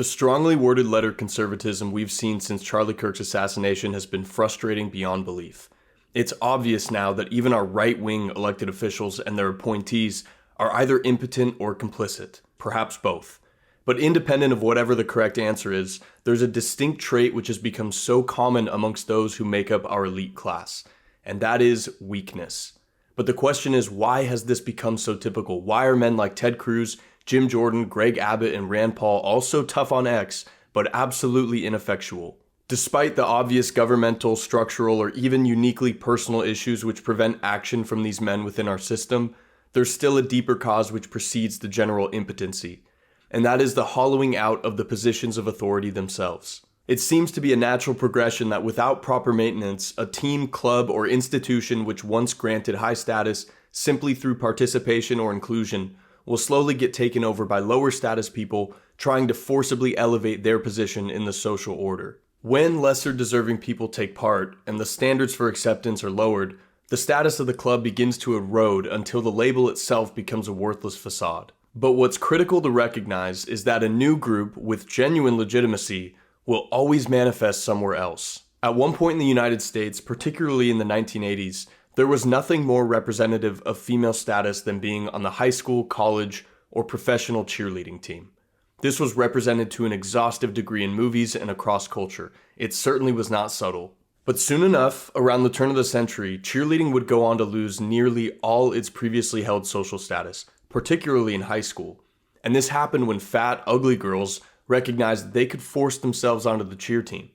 The strongly worded letter conservatism we've seen since Charlie Kirk's assassination has been frustrating beyond belief. It's obvious now that even our right-wing elected officials and their appointees are either impotent or complicit, perhaps both. But independent of whatever the correct answer is, there's a distinct trait which has become so common amongst those who make up our elite class, and that is weakness. But the question is, why has this become so typical? Why are men like Ted Cruz, Jim Jordan, Greg Abbott, and Rand Paul all so tough on X, but absolutely ineffectual? Despite the obvious governmental, structural, or even uniquely personal issues which prevent action from these men within our system, there's still a deeper cause which precedes the general impotency, and that is the hollowing out of the positions of authority themselves. It seems to be a natural progression that without proper maintenance, a team, club, or institution which once granted high status simply through participation or inclusion will slowly get taken over by lower status people trying to forcibly elevate their position in the social order. When lesser deserving people take part and the standards for acceptance are lowered, the status of the club begins to erode until the label itself becomes a worthless facade. But what's critical to recognize is that a new group with genuine legitimacy will always manifest somewhere else. At one point in the United States, particularly in the 1980s, there was nothing more representative of female status than being on the high school, college, or professional cheerleading team. This was represented to an exhaustive degree in movies and across culture. It certainly was not subtle. But soon enough, around the turn of the century, cheerleading would go on to lose nearly all its previously held social status, particularly in high school. And this happened when fat, ugly girls recognized that they could force themselves onto the cheer team.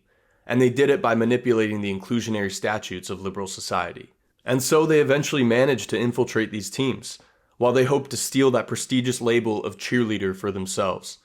And they did it by manipulating the inclusionary statutes of liberal society. And so they eventually managed to infiltrate these teams, while they hoped to steal that prestigious label of cheerleader for themselves.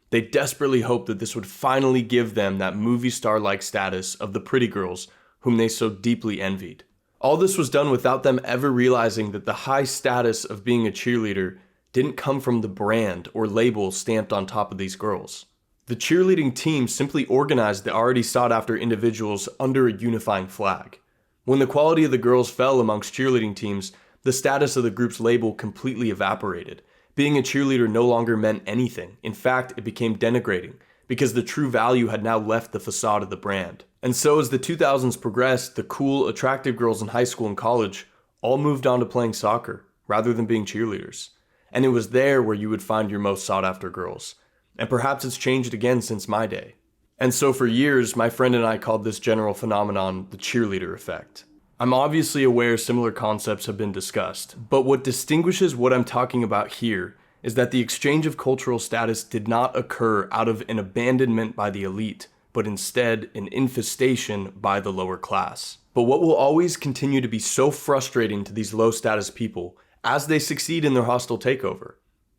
They desperately hoped that this would finally give them that movie star-like status of the pretty girls whom they so deeply envied. All this was done without them ever realizing that the high status of being a cheerleader didn't come from the brand or label stamped on top of these girls. The cheerleading team simply organized the already sought-after individuals under a unifying flag. When the quality of the girls fell amongst cheerleading teams, the status of the group's label completely evaporated. Being a cheerleader no longer meant anything. In fact, it became denigrating, because the true value had now left the facade of the brand. And so as the 2000s progressed, the cool, attractive girls in high school and college all moved on to playing soccer, rather than being cheerleaders. And it was there where you would find your most sought-after girls. And perhaps it's changed again since my day. And so for years, my friend and I called this general phenomenon the cheerleader effect. I'm obviously aware similar concepts have been discussed, but what distinguishes what I'm talking about here is that the exchange of cultural status did not occur out of an abandonment by the elite, but instead an infestation by the lower class. But what will always continue to be so frustrating to these low status people as they succeed in their hostile takeover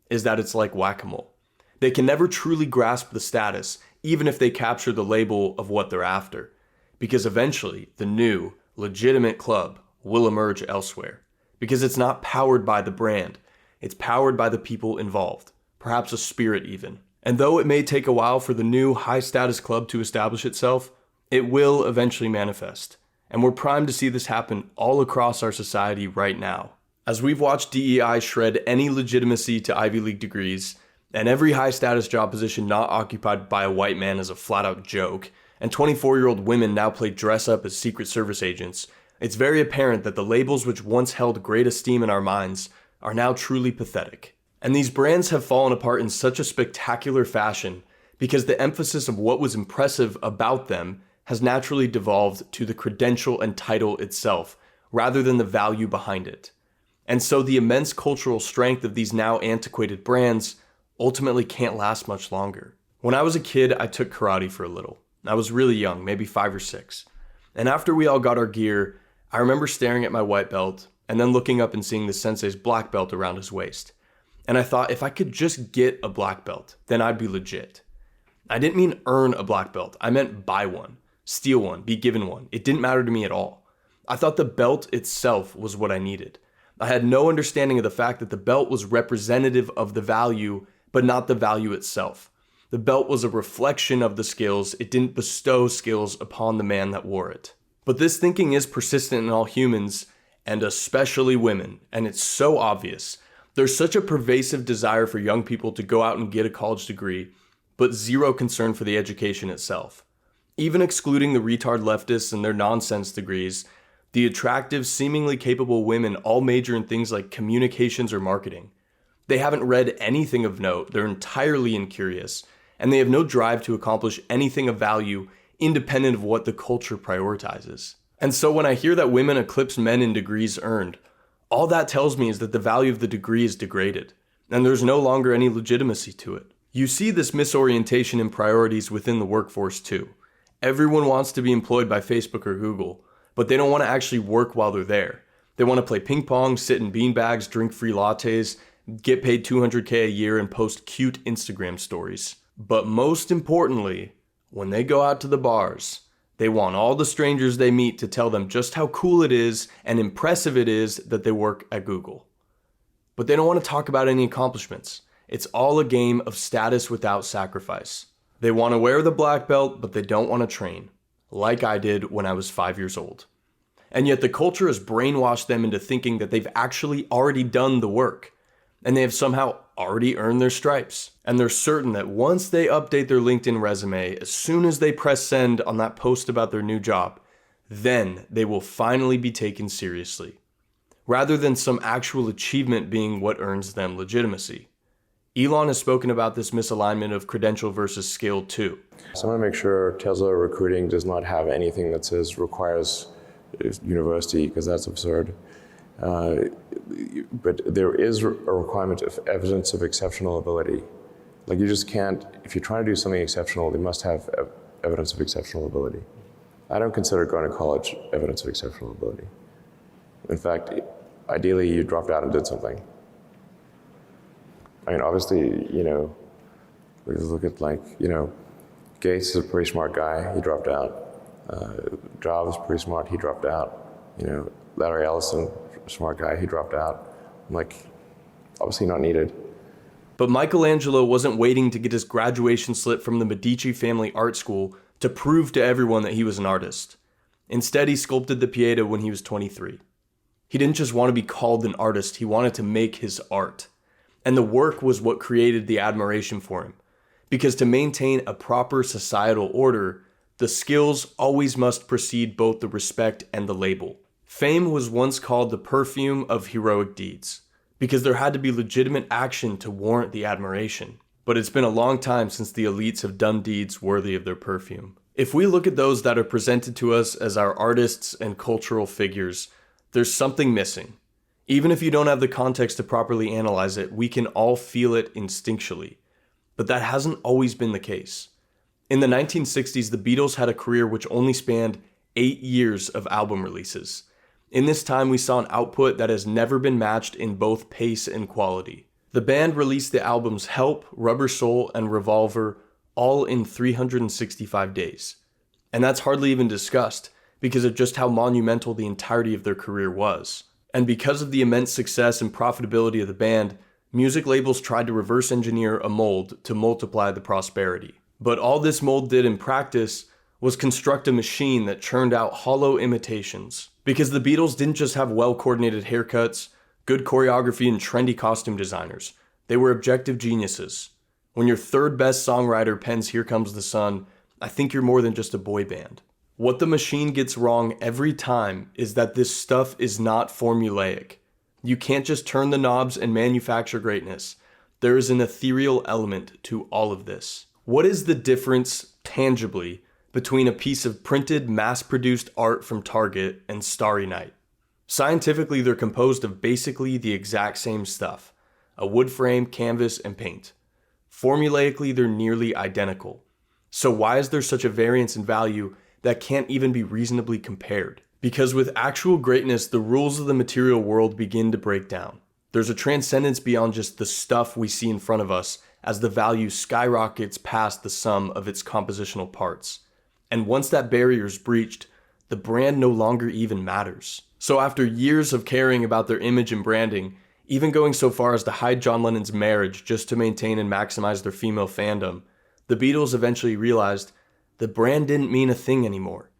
is that it's like whack-a-mole. They can never truly grasp the status, even if they capture the label of what they're after, because eventually the new, legitimate club will emerge elsewhere, because it's not powered by the brand, it's powered by the people involved, perhaps a spirit even. And though it may take a while for the new high-status club to establish itself, it will eventually manifest, and we're primed to see this happen all across our society right now. As we've watched DEI shred any legitimacy to Ivy League degrees, and every high-status job position not occupied by a white man is a flat-out joke, and 24-year-old women now play dress-up as Secret Service agents, it's very apparent that the labels which once held great esteem in our minds are now truly pathetic. And these brands have fallen apart in such a spectacular fashion because the emphasis of what was impressive about them has naturally devolved to the credential and title itself, rather than the value behind it. And so the immense cultural strength of these now antiquated brands ultimately can't last much longer. When I was a kid, I took karate for a little. I was really young, maybe 5 or 6. And after we all got our gear, I remember staring at my white belt and then looking up and seeing the sensei's black belt around his waist. And I thought if I could just get a black belt, then I'd be legit. I didn't mean earn a black belt. I meant buy one, steal one, be given one. It didn't matter to me at all. I thought the belt itself was what I needed. I had no understanding of the fact that the belt was representative of the value, but not the value itself. The belt was a reflection of the skills. It didn't bestow skills upon the man that wore it. But this thinking is persistent in all humans, and especially women, and it's so obvious. There's such a pervasive desire for young people to go out and get a college degree, but zero concern for the education itself. Even excluding the retard leftists and their nonsense degrees, the attractive, seemingly capable women all major in things like communications or marketing. They haven't read anything of note, they're entirely incurious, and they have no drive to accomplish anything of value independent of what the culture prioritizes. And so when I hear that women eclipse men in degrees earned, all that tells me is that the value of the degree is degraded, and there's no longer any legitimacy to it. You see this misorientation in priorities within the workforce too. Everyone wants to be employed by Facebook or Google, but they don't want to actually work while they're there. They want to play ping pong, sit in beanbags, drink free lattes, get paid $200K a year, and post cute Instagram stories. But most importantly, when they go out to the bars, they want all the strangers they meet to tell them just how cool it is and impressive it is that they work at Google. But they don't want to talk about any accomplishments. It's all a game of status without sacrifice. They want to wear the black belt, but they don't want to train, like I did when I was 5 years old. And yet the culture has brainwashed them into thinking that they've actually already done the work, and they have somehow already earned their stripes. And they're certain that once they update their LinkedIn resume, as soon as they press send on that post about their new job, then they will finally be taken seriously, rather than some actual achievement being what earns them legitimacy. Elon has spoken about this misalignment of credential versus skill too. So I want to make sure Tesla recruiting does not have anything that says requires university, because that's absurd. But there is a requirement of evidence of exceptional ability. Like you just can't, if you're trying to do something exceptional, they must have evidence of exceptional ability. I don't consider going to college evidence of exceptional ability. In fact, ideally you dropped out and did something. I mean, obviously, we look at Gates is a pretty smart guy, he dropped out. Jobs is pretty smart, he dropped out. Larry Ellison, smart guy, he dropped out. I'm like, obviously not needed. But Michelangelo wasn't waiting to get his graduation slip from the Medici family art school to prove to everyone that he was an artist. Instead, he sculpted the Pieta when he was 23. He didn't just want to be called an artist, he wanted to make his art. And the work was what created the admiration for him. Because to maintain a proper societal order, the skills always must precede both the respect and the label. Fame was once called the perfume of heroic deeds, because there had to be legitimate action to warrant the admiration. But it's been a long time since the elites have done deeds worthy of their perfume. If we look at those that are presented to us as our artists and cultural figures, there's something missing. Even if you don't have the context to properly analyze it, we can all feel it instinctually. But that hasn't always been the case. In the 1960s, the Beatles had a career which only spanned 8 years of album releases. In this time, we saw an output that has never been matched in both pace and quality. The band released the albums Help, Rubber Soul, and Revolver all in 365 days. And that's hardly even discussed because of just how monumental the entirety of their career was. And because of the immense success and profitability of the band, music labels tried to reverse engineer a mold to multiply the prosperity. But all this mold did in practice was construct a machine that churned out hollow imitations. Because the Beatles didn't just have well-coordinated haircuts, good choreography, and trendy costume designers. They were objective geniuses. When your third best songwriter pens Here Comes the Sun, I think you're more than just a boy band. What the machine gets wrong every time is that this stuff is not formulaic. You can't just turn the knobs and manufacture greatness. There is an ethereal element to all of this. What is the difference, tangibly, between a piece of printed, mass-produced art from Target and Starry Night? Scientifically, they're composed of basically the exact same stuff: a wood frame, canvas, and paint. Formulaically, they're nearly identical. So why is there such a variance in value that can't even be reasonably compared? Because with actual greatness, the rules of the material world begin to break down. There's a transcendence beyond just the stuff we see in front of us as the value skyrockets past the sum of its compositional parts. And once that barrier is breached, the brand no longer even matters. So after years of caring about their image and branding, even going so far as to hide John Lennon's marriage just to maintain and maximize their female fandom, the Beatles eventually realized the brand didn't mean a thing anymore.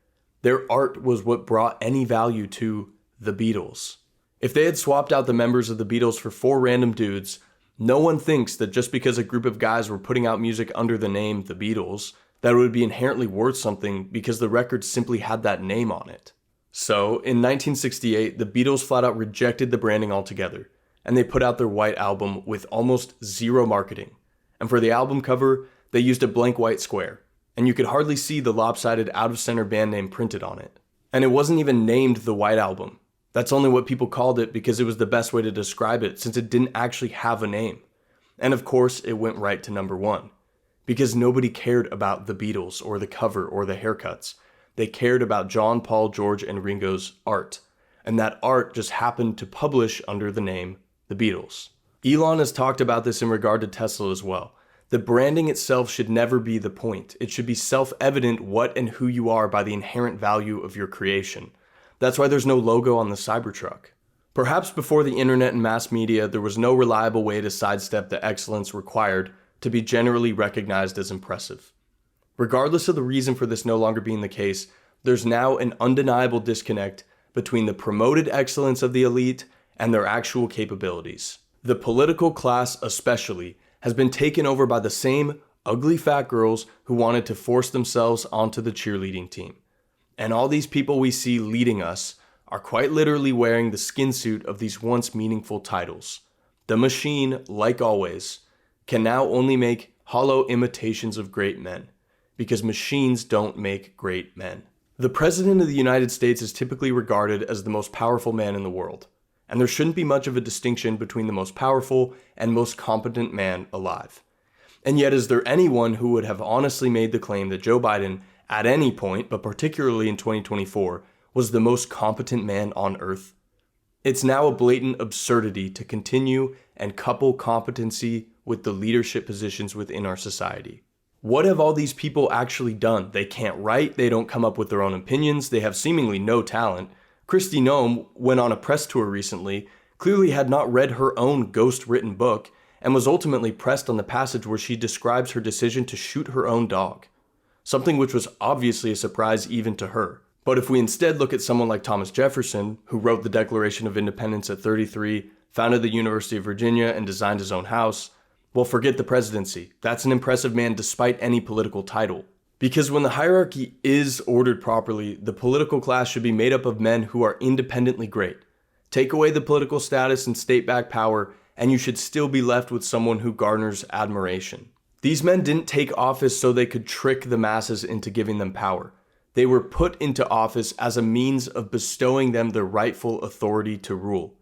Their art was what brought any value to the Beatles. If they had swapped out the members of the Beatles for 4 random dudes, No one thinks that just because a group of guys were putting out music under the name The Beatles, that it would be inherently worth something because the record simply had that name on it. So, in 1968, the Beatles flat out rejected the branding altogether, and they put out their White Album with almost zero marketing. And for the album cover, they used a blank white square, and you could hardly see the lopsided out-of-center band name printed on it. And it wasn't even named the White Album. That's only what people called it because it was the best way to describe it since it didn't actually have a name. And of course, it went right to number 1. Because nobody cared about the Beatles or the cover or the haircuts. They cared about John, Paul, George, and Ringo's art. And that art just happened to publish under the name The Beatles. Elon has talked about this in regard to Tesla as well. The branding itself should never be the point. It should be self-evident what and who you are by the inherent value of your creation. That's why there's no logo on the Cybertruck. Perhaps before the internet and mass media, there was no reliable way to sidestep the excellence required to be generally recognized as impressive. Regardless of the reason for this no longer being the case, there's now an undeniable disconnect between the promoted excellence of the elite and their actual capabilities. The political class especially has been taken over by the same ugly fat girls who wanted to force themselves onto the cheerleading team. And all these people we see leading us are quite literally wearing the skin suit of these once meaningful titles. The machine, like always, can now only make hollow imitations of great men, because machines don't make great men. The President of the United States is typically regarded as the most powerful man in the world, and there shouldn't be much of a distinction between the most powerful and most competent man alive. And yet, is there anyone who would have honestly made the claim that Joe Biden, at any point, but particularly in 2024, was the most competent man on earth? It's now a blatant absurdity to continue and couple competency with the leadership positions within our society. What have all these people actually done? They can't write, they don't come up with their own opinions, they have seemingly no talent. Kristi Noem went on a press tour recently, clearly had not read her own ghost-written book, and was ultimately pressed on the passage where she describes her decision to shoot her own dog. Something which was obviously a surprise even to her. But if we instead look at someone like Thomas Jefferson, who wrote the Declaration of Independence at 33, founded the University of Virginia, and designed his own house, well, forget the presidency. That's an impressive man despite any political title. Because when the hierarchy is ordered properly, the political class should be made up of men who are independently great. Take away the political status and state-backed power, and you should still be left with someone who garners admiration. These men didn't take office so they could trick the masses into giving them power. They were put into office as a means of bestowing them the rightful authority to rule.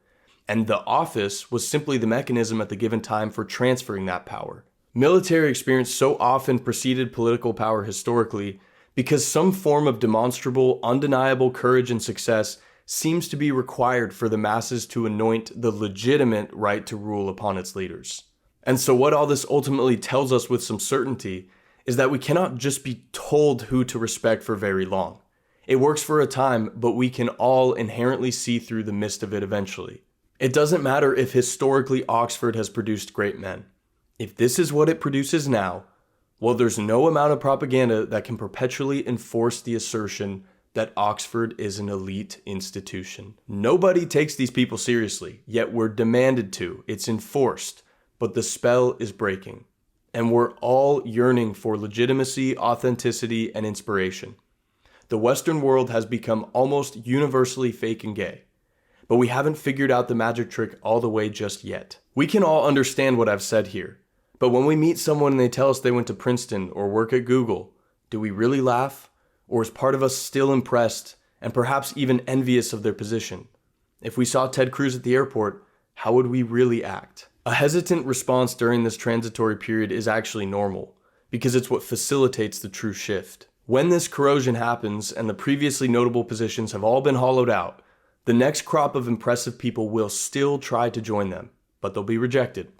And the office was simply the mechanism at the given time for transferring that power. Military experience so often preceded political power historically because some form of demonstrable, undeniable courage and success seems to be required for the masses to anoint the legitimate right to rule upon its leaders. And so what all this ultimately tells us with some certainty is that we cannot just be told who to respect for very long. It works for a time, but we can all inherently see through the mist of it eventually. It doesn't matter if historically Oxford has produced great men. If this is what it produces now, well, there's no amount of propaganda that can perpetually enforce the assertion that Oxford is an elite institution. Nobody takes these people seriously, yet we're demanded to. It's enforced, but the spell is breaking. And we're all yearning for legitimacy, authenticity, and inspiration. The Western world has become almost universally fake and gay, but we haven't figured out the magic trick all the way just yet. We can all understand what I've said here, but when we meet someone and they tell us they went to Princeton or work at Google, do we really laugh? Or is part of us still impressed and perhaps even envious of their position? If we saw Ted Cruz at the airport, how would we really act? A hesitant response during this transitory period is actually normal, because it's what facilitates the true shift. When this corrosion happens and the previously notable positions have all been hollowed out, the next crop of impressive people will still try to join them, but they'll be rejected.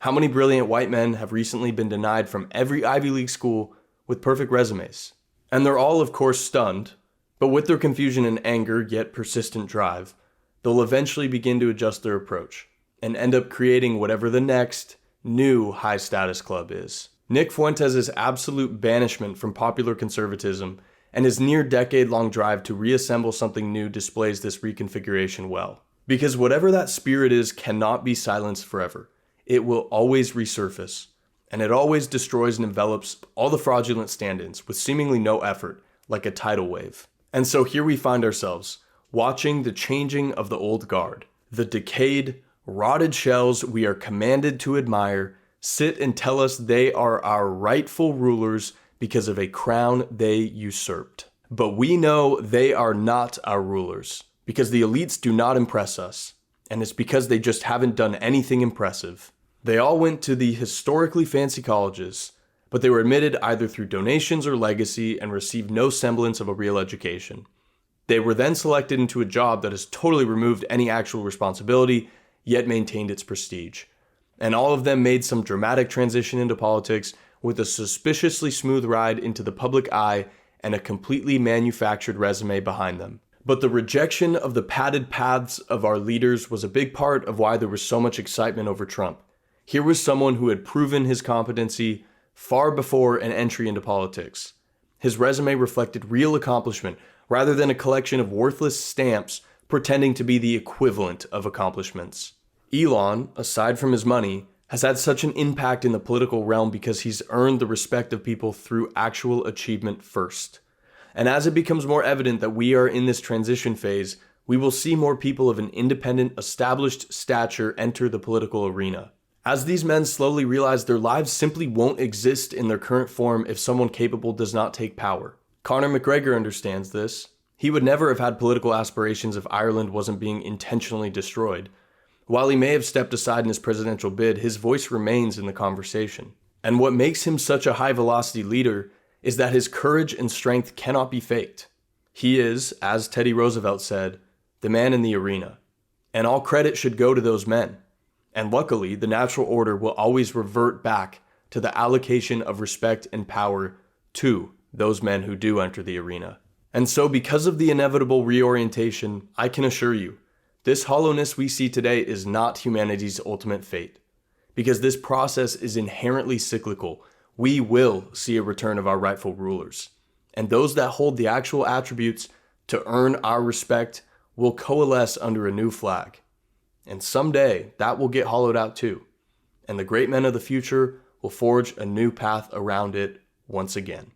How many brilliant white men have recently been denied from every Ivy League school with perfect resumes? And they're all, of course, stunned, but with their confusion and anger, yet persistent drive, they'll eventually begin to adjust their approach and end up creating whatever the next new high-status club is. Nick Fuentes' absolute banishment from popular conservatism and his near-decade-long drive to reassemble something new displays this reconfiguration well. Because whatever that spirit is cannot be silenced forever. it will always resurface, and it always destroys and envelops all the fraudulent stand-ins with seemingly no effort, like a tidal wave. And so here we find ourselves, watching the changing of the old guard. The decayed, rotted shells we are commanded to admire sit and tell us they are our rightful rulers because of a crown they usurped. But we know they are not our rulers, because the elites do not impress us, and it's because they just haven't done anything impressive. They all went to the historically fancy colleges, but they were admitted either through donations or legacy and received no semblance of a real education. They were then selected into a job that has totally removed any actual responsibility, yet maintained its prestige. And all of them made some dramatic transition into politics with a suspiciously smooth ride into the public eye and a completely manufactured resume behind them. But the rejection of the padded paths of our leaders was a big part of why there was so much excitement over Trump. Here was someone who had proven his competency far before an entry into politics. His resume reflected real accomplishment rather than a collection of worthless stamps pretending to be the equivalent of accomplishments. Elon, aside from his money, has had such an impact in the political realm because he's earned the respect of people through actual achievement first. And as it becomes more evident that we are in this transition phase, we will see more people of an independent, established stature enter the political arena. As these men slowly realize their lives simply won't exist in their current form if someone capable does not take power. Conor McGregor understands this. He would never have had political aspirations if Ireland wasn't being intentionally destroyed. While he may have stepped aside in his presidential bid, his voice remains in the conversation. And what makes him such a high-velocity leader is that his courage and strength cannot be faked. He is, as Teddy Roosevelt said, the man in the arena. And all credit should go to those men. And luckily, the natural order will always revert back to the allocation of respect and power to those men who do enter the arena. And so because of the inevitable reorientation, I can assure you, this hollowness we see today is not humanity's ultimate fate. Because this process is inherently cyclical, we will see a return of our rightful rulers. And those that hold the actual attributes to earn our respect will coalesce under a new flag. And someday, that will get hollowed out too. And the great men of the future will forge a new path around it once again.